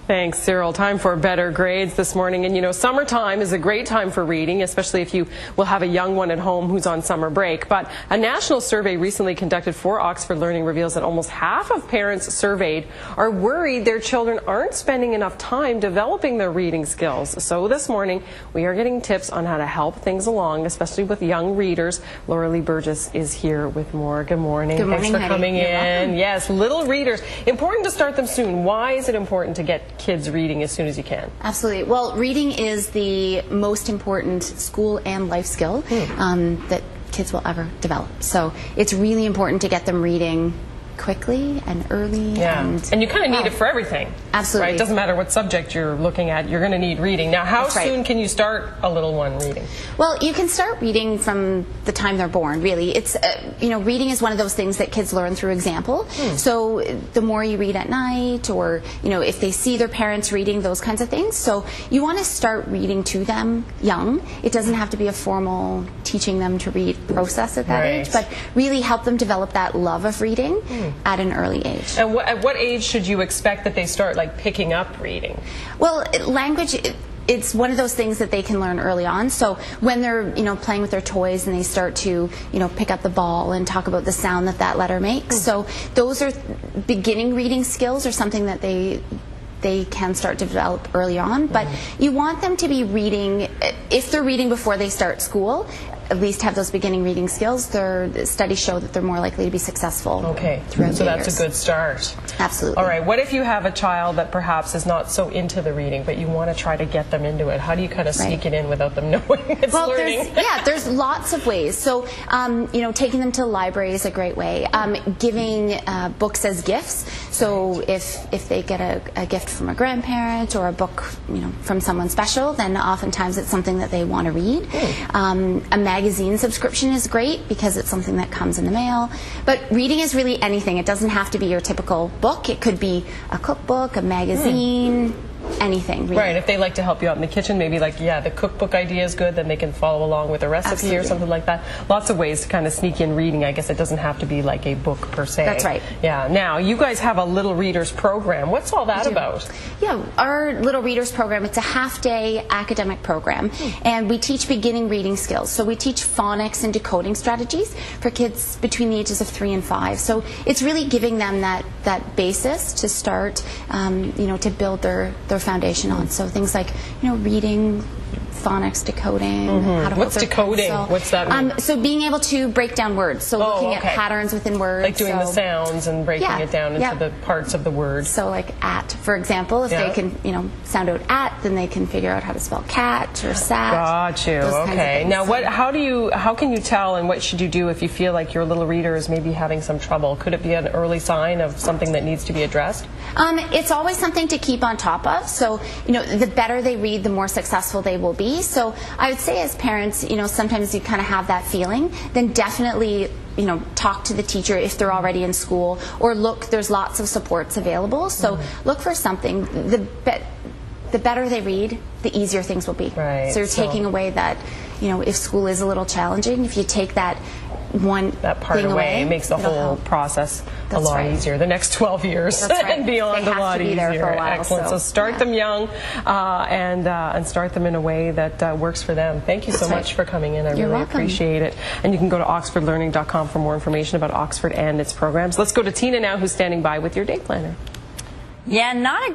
Thanks, Cyril. Time for better grades this morning. And you know, summertime is a great time for reading, especially if you will have a young one at home who's on summer break. But a national survey recently conducted for Oxford Learning reveals that almost half of parents surveyed are worried their children aren't spending enough time developing their reading skills. So this morning, we are getting tips on how to help things along, especially with young readers. Lorelei Burgess is here with more. Good morning. Good morning, Thanks for coming in. Welcome. Yes, little readers. Important to start them soon. Why is it important to get kids reading as soon as you can? Absolutely. Well, reading is the most important school and life skill that kids will ever develop. So it's really important to get them reading quickly and early. Yeah. And you kind of need it for everything. Absolutely. Right? It doesn't matter what subject you're looking at, you're going to need reading. Now, how soon can you start a little one reading? Well, you can start reading from the time they're born, really. It's, you know, reading is one of those things that kids learn through example. So the more you read at night, or, you know, if they see their parents reading, those kinds of things. So you want to start reading to them young. It doesn't have to be a formal teaching them to read process at that age, but really help them develop that love of reading at an early age. And at what age should you expect that they start like picking up reading? Well, language, it's one of those things that they can learn early on. So when they're, you know, playing with their toys and they start to, you know, pick up the ball and talk about the sound that that letter makes. So those are beginning reading skills, or something that they can start to develop early on. But you want them to be reading, if they're reading before they start school, at least have those beginning reading skills. Their studies show that they're more likely to be successful. Okay, so that's a good start. Absolutely. All right, what if you have a child that perhaps is not so into the reading, but you want to try to get them into it? How do you kind of sneak it in without them knowing it's learning? There's lots of ways. So, you know, taking them to the library is a great way. Giving books as gifts. So if they get a gift from a grandparent or a book, you know, from someone special, then oftentimes it's something that they want to read. A magazine subscription is great because it's something that comes in the mail. But reading is really anything. It doesn't have to be your typical book. It could be a cookbook, a magazine, anything. Really. Right, if they like to help you out in the kitchen, maybe like, the cookbook idea is good, then they can follow along with a recipe or something like that. Lots of ways to kind of sneak in reading. I guess it doesn't have to be like a book per se. That's right. Yeah. Now, you guys have a Little Readers program. What's all that about? Yeah, our Little Readers program, it's a half-day academic program, and we teach beginning reading skills. So we teach phonics and decoding strategies for kids between the ages of 3 and 5. So it's really giving them that basis to start, you know, to build their foundation on. So things like, you know, reading, phonics, decoding. How to What's decoding? What's that mean? So being able to break down words. So looking at patterns within words. Like doing the sounds and breaking it down into the parts of the word. So like at, for example, if they can, you know, sound out at, then they can figure out how to spell cat or sat. Got you. Okay. Now, how can you tell, and what should you do if you feel like your little reader is maybe having some trouble? Could it be an early sign of something that needs to be addressed? It's always something to keep on top of. So, you know, the better they read, the more successful they will be. So I would say as parents, you know, sometimes you kind of have that feeling, then definitely, you know, talk to the teacher if they're already in school, or look, there's lots of supports available. So look for something. The better they read, the easier things will be. Right. So you're taking away that, you know, if school is a little challenging, if you take that part away, it makes the whole process a lot easier. The next 12 years and beyond, a lot easier. Excellent. So start them young and start them in a way that works for them. Thank you so much for coming in. I really appreciate it. And you can go to oxfordlearning.com for more information about Oxford and its programs. Let's go to Tina now, who's standing by with your day planner. Yeah, not a